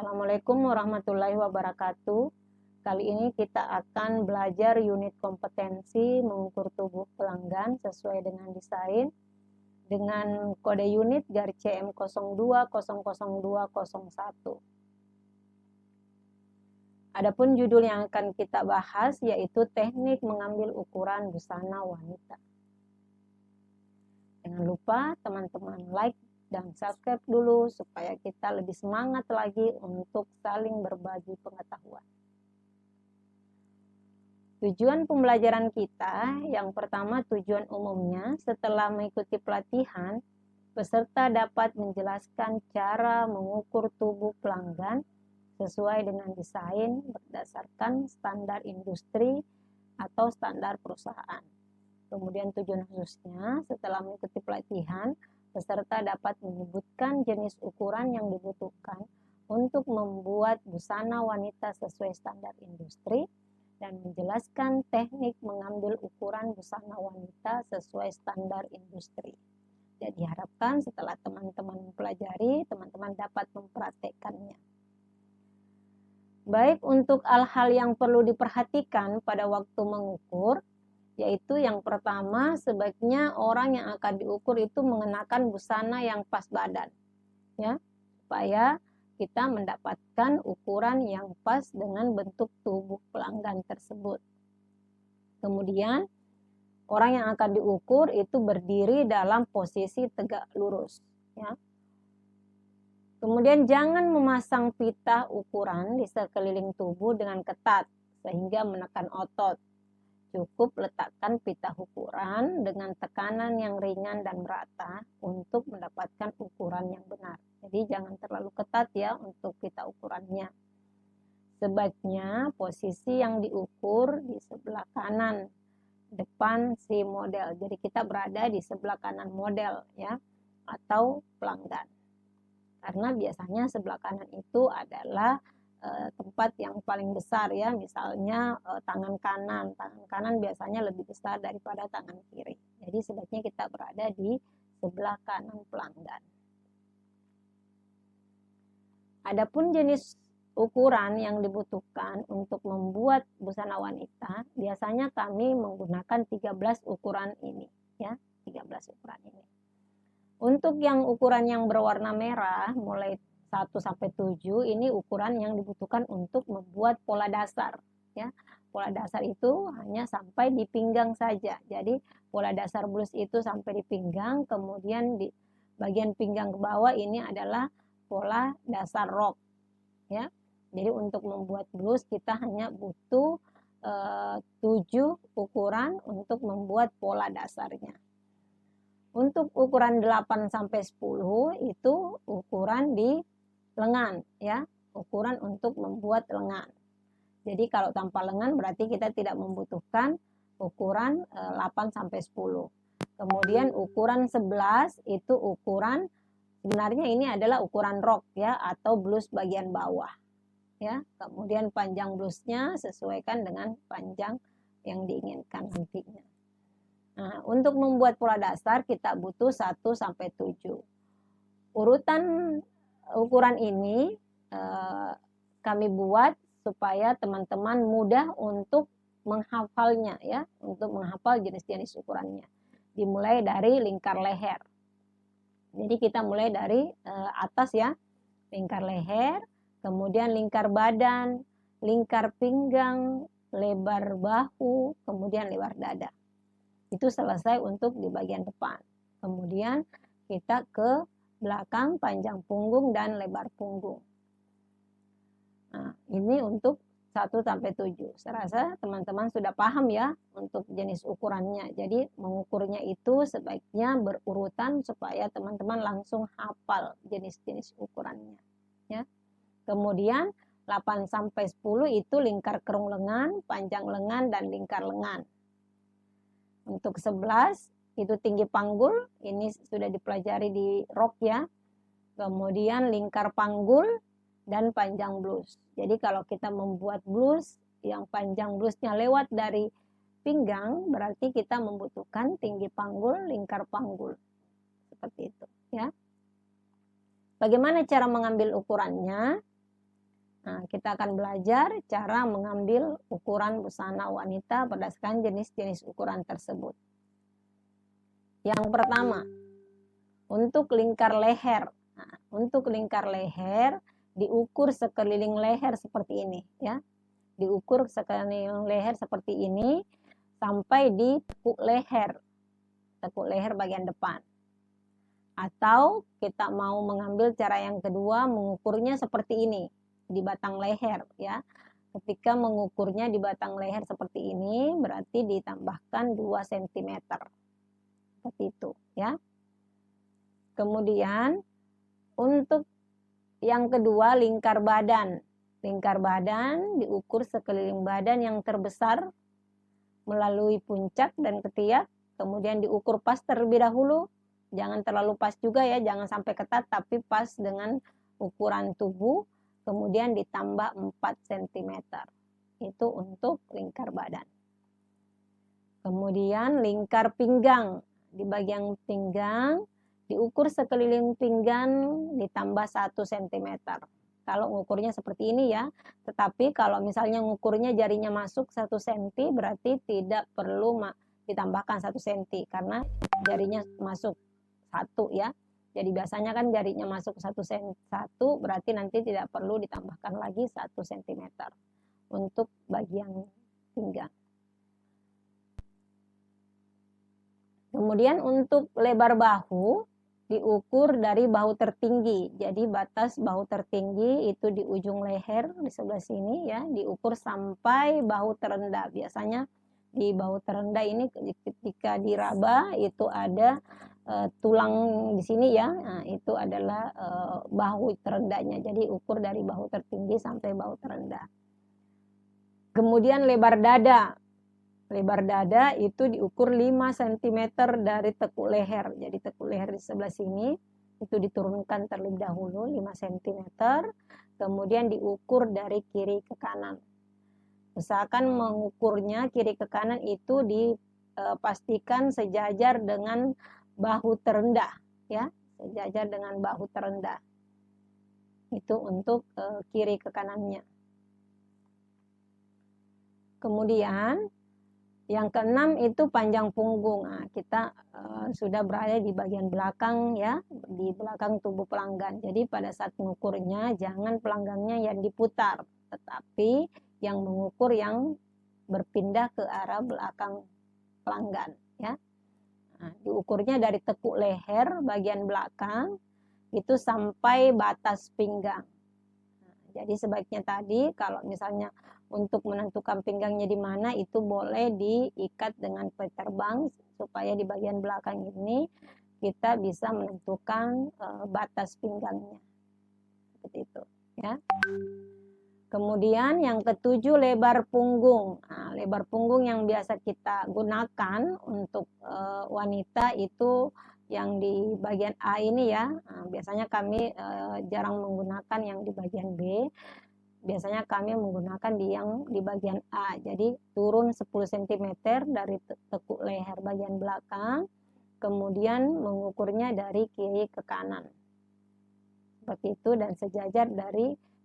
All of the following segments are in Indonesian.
Assalamualaikum warahmatullahi wabarakatuh. Kali ini kita akan belajar unit kompetensi mengukur tubuh pelanggan sesuai dengan desain dengan kode unit CM02002001. Adapun judul yang akan kita bahas yaitu teknik mengambil ukuran busana wanita. Jangan lupa teman-teman like dan subscribe dulu supaya kita lebih semangat lagi untuk saling berbagi pengetahuan. Tujuan pembelajaran kita, yang pertama tujuan umumnya, setelah mengikuti pelatihan, peserta dapat menjelaskan cara mengukur tubuh pelanggan sesuai dengan desain berdasarkan standar industri atau standar perusahaan. Kemudian tujuan khususnya, setelah mengikuti pelatihan, peserta dapat menyebutkan jenis ukuran yang dibutuhkan untuk membuat busana wanita sesuai standar industri dan menjelaskan teknik mengambil ukuran busana wanita sesuai standar industri. Jadi diharapkan setelah teman-teman mempelajari, teman-teman dapat mempraktekkannya. Baik, untuk hal-hal yang perlu diperhatikan pada waktu mengukur, yaitu yang pertama, sebaiknya orang yang akan diukur itu mengenakan busana yang pas badan, ya, supaya kita mendapatkan ukuran yang pas dengan bentuk tubuh pelanggan tersebut. Kemudian, orang yang akan diukur itu berdiri dalam posisi tegak lurus, ya. Kemudian jangan memasang pita ukuran di sekeliling tubuh dengan ketat sehingga menekan otot. Cukup letakkan pita ukuran dengan tekanan yang ringan dan merata untuk mendapatkan ukuran yang benar. Jadi jangan terlalu ketat ya untuk pita ukurannya. Sebaiknya posisi yang diukur di sebelah kanan depan si model. Jadi kita berada di sebelah kanan model ya atau pelanggan. Karena biasanya sebelah kanan itu adalah tempat yang paling besar ya, misalnya tangan kanan biasanya lebih besar daripada tangan kiri. Jadi sebaiknya kita berada di sebelah kanan pelanggan. Adapun jenis ukuran yang dibutuhkan untuk membuat busana wanita, biasanya kami menggunakan 13 ukuran ini ya, 13 ukuran ini. Untuk yang ukuran yang berwarna merah mulai 1 sampai 7 ini ukuran yang dibutuhkan untuk membuat pola dasar ya. Pola dasar itu hanya sampai di pinggang saja. Jadi pola dasar blus itu sampai di pinggang, kemudian di bagian pinggang ke bawah ini adalah pola dasar rok ya. Jadi untuk membuat blus kita hanya butuh 7 ukuran untuk membuat pola dasarnya. Untuk ukuran 8 sampai 10 itu ukuran di lengan ya, ukuran untuk membuat lengan. Jadi kalau tanpa lengan berarti kita tidak membutuhkan ukuran 8 sampai 10. Kemudian ukuran 11 itu ukuran, sebenarnya ini adalah ukuran rok ya atau blus bagian bawah. Ya, kemudian panjang blusnya sesuaikan dengan panjang yang diinginkan nantinya. Nah, untuk membuat pola dasar kita butuh 1 sampai 7. Urutan ukuran ini kami buat supaya teman-teman mudah untuk menghafalnya ya, untuk menghafal jenis-jenis ukurannya. Dimulai dari lingkar leher. Jadi kita mulai dari atas ya, lingkar leher, kemudian lingkar badan, lingkar pinggang, lebar bahu, kemudian lebar dada. Itu selesai untuk di bagian depan. Kemudian kita ke belakang, panjang punggung dan lebar punggung. Nah, ini untuk 1 sampai 7. Saya rasa teman-teman sudah paham ya untuk jenis ukurannya. Jadi mengukurnya itu sebaiknya berurutan supaya teman-teman langsung hafal jenis-jenis ukurannya. Ya. Kemudian 8 sampai 10 itu lingkar kerung lengan, panjang lengan dan lingkar lengan. Untuk 11 itu tinggi panggul, ini sudah dipelajari di rok ya. Kemudian lingkar panggul dan panjang blus. Jadi kalau kita membuat blus yang panjang blusnya lewat dari pinggang, berarti kita membutuhkan tinggi panggul, lingkar panggul. Seperti itu ya. Bagaimana cara mengambil ukurannya? Nah, kita akan belajar cara mengambil ukuran busana wanita berdasarkan jenis-jenis ukuran tersebut. Yang pertama, untuk lingkar leher. Nah, untuk lingkar leher diukur sekeliling leher seperti ini, ya. Diukur sekeliling leher seperti ini sampai di tekuk leher bagian depan. Atau kita mau mengambil cara yang kedua, mengukurnya seperti ini di batang leher, ya. Ketika mengukurnya di batang leher seperti ini berarti ditambahkan 2 cm. Seperti itu, ya. Kemudian untuk yang kedua, lingkar badan. Lingkar badan diukur sekeliling badan yang terbesar melalui puncak dan ketiak, kemudian diukur pas terlebih dahulu. Jangan terlalu pas juga ya, jangan sampai ketat, tapi pas dengan ukuran tubuh, kemudian ditambah 4 cm. Itu untuk lingkar badan. Kemudian lingkar pinggang. Di bagian pinggang, diukur sekeliling pinggang ditambah 1 cm. Kalau ngukurnya seperti ini ya, tetapi kalau misalnya ngukurnya jarinya masuk 1 cm, berarti tidak perlu ditambahkan 1 cm, karena jarinya masuk 1 ya. Jadi biasanya kan jarinya masuk 1 berarti nanti tidak perlu ditambahkan lagi 1 cm untuk bagian pinggang. Kemudian untuk lebar bahu diukur dari bahu tertinggi. Jadi batas bahu tertinggi itu di ujung leher di sebelah sini ya, diukur sampai bahu terendah. Biasanya di bahu terendah ini ketika diraba itu ada tulang di sini ya. Nah, itu adalah bahu terendahnya. Jadi ukur dari bahu tertinggi sampai bahu terendah. Kemudian lebar dada. Lebar dada itu diukur 5 cm dari tekuk leher. Jadi tekuk leher di sebelah sini itu diturunkan terlebih dahulu 5 cm. Kemudian diukur dari kiri ke kanan. Usahakan mengukurnya kiri ke kanan itu dipastikan sejajar dengan bahu terendah. Ya, sejajar dengan bahu terendah. Itu untuk kiri ke kanannya. Kemudian yang keenam itu panjang punggung. Nah, kita sudah berada di bagian belakang ya, di belakang tubuh pelanggan. Jadi pada saat mengukurnya jangan pelanggangnya yang diputar, tetapi yang mengukur yang berpindah ke arah belakang pelanggan ya. Nah, diukurnya dari tekuk leher bagian belakang itu sampai batas pinggang. Nah, jadi sebaiknya tadi kalau misalnya untuk menentukan pinggangnya di mana itu boleh diikat dengan peterbang supaya di bagian belakang ini kita bisa menentukan batas pinggangnya. Seperti itu ya. Kemudian yang ketujuh lebar punggung. Nah, lebar punggung yang biasa kita gunakan untuk wanita itu yang di bagian A ini ya. Nah, biasanya kami jarang menggunakan yang di bagian B. Biasanya kami menggunakan yang di bagian A. Jadi turun 10 cm dari tekuk leher bagian belakang. Kemudian mengukurnya dari kiri ke kanan. Seperti itu dan sejajar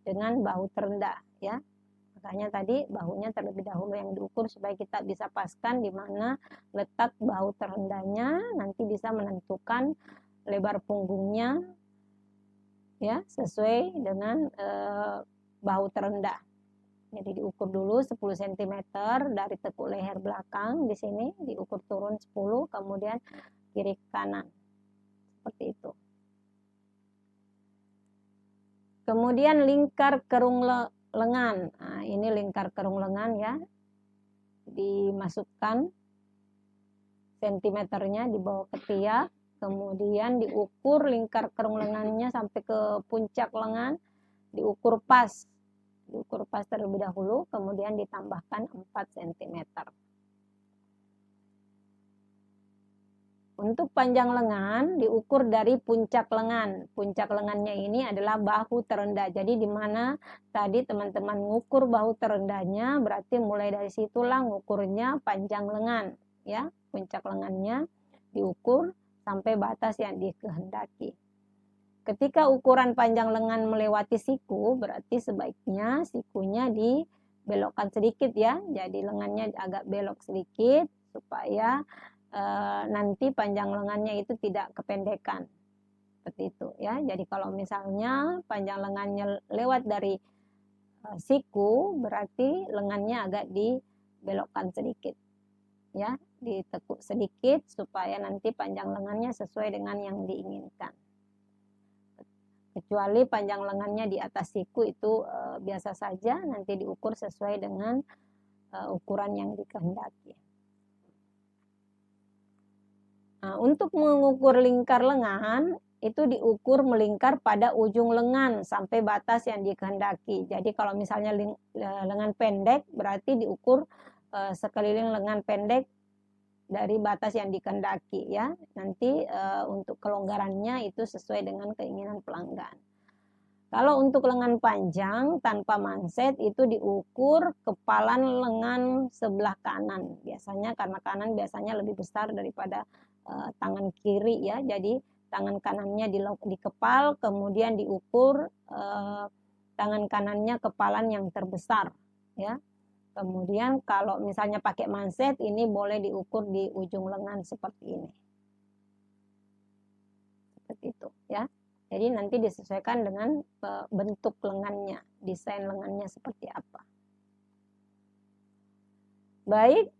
dengan bahu terendah ya. Makanya tadi bahunya terlebih dahulu yang diukur supaya kita bisa paskan di mana letak bahu terendahnya, nanti bisa menentukan lebar punggungnya ya sesuai dengan bahu terendah. Jadi diukur dulu 10 cm dari tekuk leher belakang di sini, diukur turun 10, kemudian kiri kanan. Seperti itu. Kemudian lingkar kerung lengan. Nah, ini lingkar kerung lengan ya. Dimasukkan sentimeternya di bawah ketiak, kemudian diukur lingkar kerung lengannya sampai ke puncak lengan, diukur pas terlebih dahulu, kemudian ditambahkan 4 cm. Untuk panjang lengan diukur dari puncak lengan. Puncak lengannya ini adalah bahu terendah. Jadi di mana tadi teman-teman ngukur bahu terendahnya, berarti mulai dari situlah ngukurnya panjang lengan, ya. Puncak lengannya diukur sampai batas yang dikehendaki. Ketika ukuran panjang lengan melewati siku, berarti sebaiknya sikunya dibelokkan sedikit ya. Jadi lengannya agak belok sedikit supaya nanti panjang lengannya itu tidak kependekan. Seperti itu ya. Jadi kalau misalnya panjang lengannya lewat dari siku, berarti lengannya agak dibelokkan sedikit. Ya, ditekuk sedikit supaya nanti panjang lengannya sesuai dengan yang diinginkan. Kecuali panjang lengannya di atas siku itu biasa saja, nanti diukur sesuai dengan ukuran yang dikehendaki. Nah, untuk mengukur lingkar lengan, itu diukur melingkar pada ujung lengan sampai batas yang dikehendaki. Jadi kalau misalnya lengan pendek, berarti diukur sekeliling lengan pendek dari batas yang dikehendaki ya. Nanti untuk kelonggarannya itu sesuai dengan keinginan pelanggan. Kalau untuk lengan panjang tanpa manset itu diukur kepalan lengan sebelah kanan. Biasanya karena kanan biasanya lebih besar daripada tangan kiri ya. Jadi tangan kanannya dikepal, kemudian diukur tangan kanannya kepalan yang terbesar ya. Kemudian kalau misalnya pakai manset ini boleh diukur di ujung lengan seperti ini. Seperti itu ya. Jadi nanti disesuaikan dengan bentuk lengannya, desain lengannya seperti apa. Baik,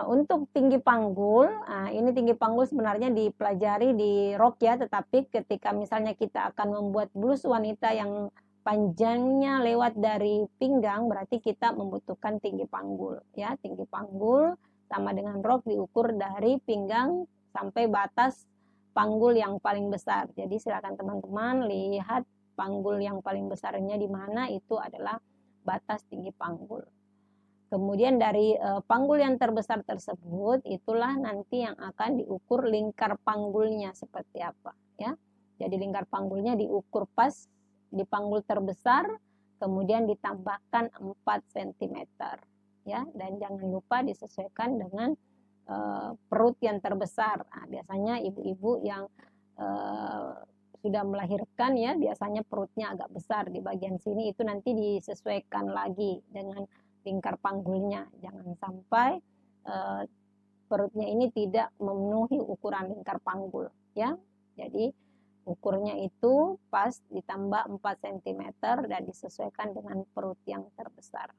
untuk tinggi panggul, ini tinggi panggul sebenarnya dipelajari di rok ya, tetapi ketika misalnya kita akan membuat blus wanita yang panjangnya lewat dari pinggang, berarti kita membutuhkan tinggi panggul ya. Tinggi panggul sama dengan rok diukur dari pinggang sampai batas panggul yang paling besar. Jadi silakan teman-teman lihat panggul yang paling besarnya di mana, itu adalah batas tinggi panggul. Kemudian dari panggul yang terbesar tersebut itulah nanti yang akan diukur lingkar panggulnya seperti apa ya. Jadi lingkar panggulnya diukur pas di panggul terbesar, kemudian ditambahkan 4 cm ya, dan jangan lupa disesuaikan dengan perut yang terbesar. Nah, biasanya ibu-ibu yang sudah melahirkan ya, biasanya perutnya agak besar di bagian sini, itu nanti disesuaikan lagi dengan lingkar panggulnya. Jangan sampai perutnya ini tidak memenuhi ukuran lingkar panggul ya. Jadi ukurnya itu pas ditambah 4 cm dan disesuaikan dengan perut yang terbesar.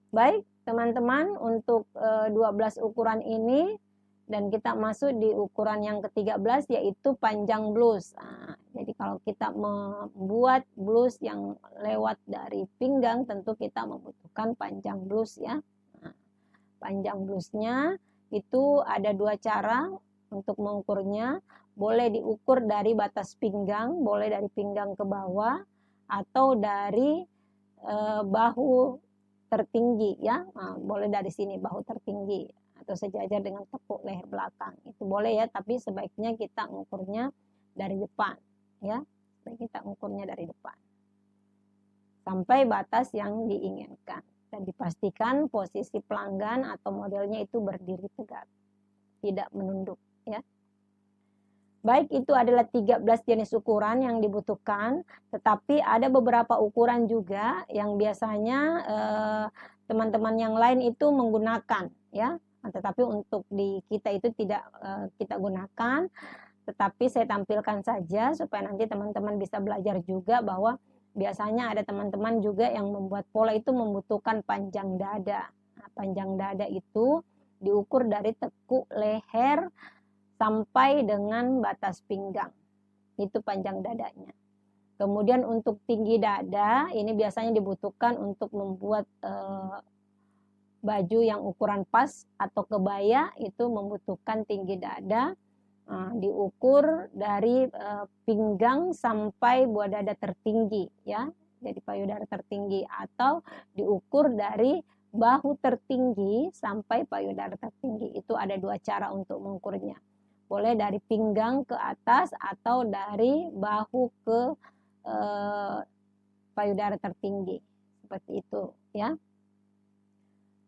Baik teman-teman, untuk 12 ukuran ini dan kita masuk di ukuran yang ke-13 yaitu panjang blus. Nah, jadi kalau kita membuat blus yang lewat dari pinggang, tentu kita membutuhkan panjang blus ya. Nah, panjang blusnya itu ada 2 cara untuk mengukurnya. Boleh diukur dari batas pinggang, boleh dari pinggang ke bawah, atau dari bahu tertinggi ya. Nah, boleh dari sini bahu tertinggi atau sejajar dengan tepuk leher belakang, itu boleh ya, tapi sebaiknya kita mengukurnya dari depan ya. Kita mengukurnya dari depan sampai batas yang diinginkan, dan dipastikan posisi pelanggan atau modelnya itu berdiri tegak, tidak menunduk ya. Baik, itu adalah 13 jenis ukuran yang dibutuhkan, tetapi ada beberapa ukuran juga yang biasanya teman-teman yang lain itu menggunakan ya. Tetapi untuk di kita itu tidak kita gunakan, tetapi saya tampilkan saja supaya nanti teman-teman bisa belajar juga bahwa biasanya ada teman-teman juga yang membuat pola itu membutuhkan panjang dada. Nah, panjang dada itu diukur dari tekuk leher sampai dengan batas pinggang, itu panjang dadanya. Kemudian untuk tinggi dada ini biasanya dibutuhkan untuk membuat baju yang ukuran pas atau kebaya, itu membutuhkan tinggi dada. Diukur dari pinggang sampai buah dada tertinggi ya, jadi payudara tertinggi, atau diukur dari bahu tertinggi sampai payudara tertinggi. Itu ada 2 cara untuk mengukurnya. Boleh dari pinggang ke atas atau dari bahu ke payudara tertinggi, seperti itu ya.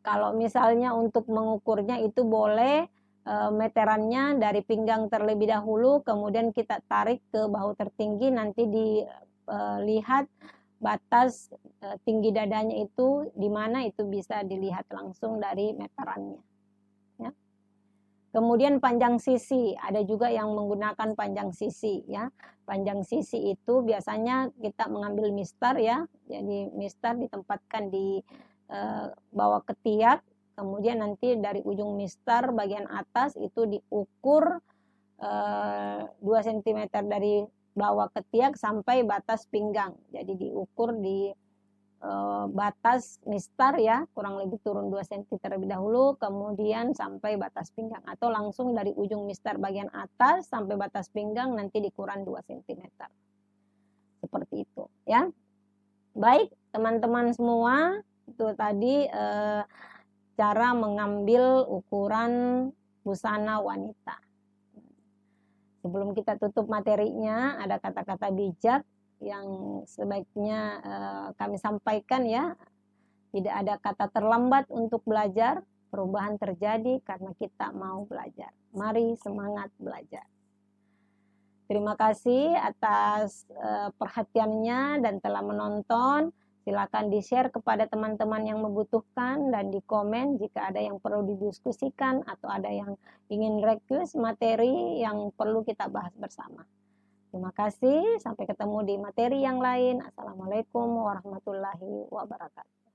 Kalau misalnya untuk mengukurnya itu boleh meterannya dari pinggang terlebih dahulu, kemudian kita tarik ke bahu tertinggi, nanti dilihat batas tinggi dadanya itu di mana, itu bisa dilihat langsung dari meterannya. Ya. Kemudian panjang sisi, ada juga yang menggunakan panjang sisi ya. Panjang sisi itu biasanya kita mengambil mistar ya. Jadi mistar ditempatkan di bawah ketiak, kemudian nanti dari ujung mistar bagian atas itu diukur 2 cm dari bawah ketiak sampai batas pinggang. Jadi diukur di batas mistar ya, kurang lebih turun 2 cm terlebih dahulu, kemudian sampai batas pinggang, atau langsung dari ujung mistar bagian atas sampai batas pinggang nanti dikurang 2 cm. Seperti itu ya. Baik teman-teman semua, itu tadi cara mengambil ukuran busana wanita. Sebelum kita tutup materinya, ada kata-kata bijak yang sebaiknya kami sampaikan ya. Tidak ada kata terlambat untuk belajar, perubahan terjadi karena kita mau belajar. Mari semangat belajar. Terima kasih atas perhatiannya dan telah menonton. Silakan di-share kepada teman-teman yang membutuhkan dan di komen jika ada yang perlu didiskusikan atau ada yang ingin request materi yang perlu kita bahas bersama. Terima kasih, sampai ketemu di materi yang lain. Assalamualaikum warahmatullahi wabarakatuh.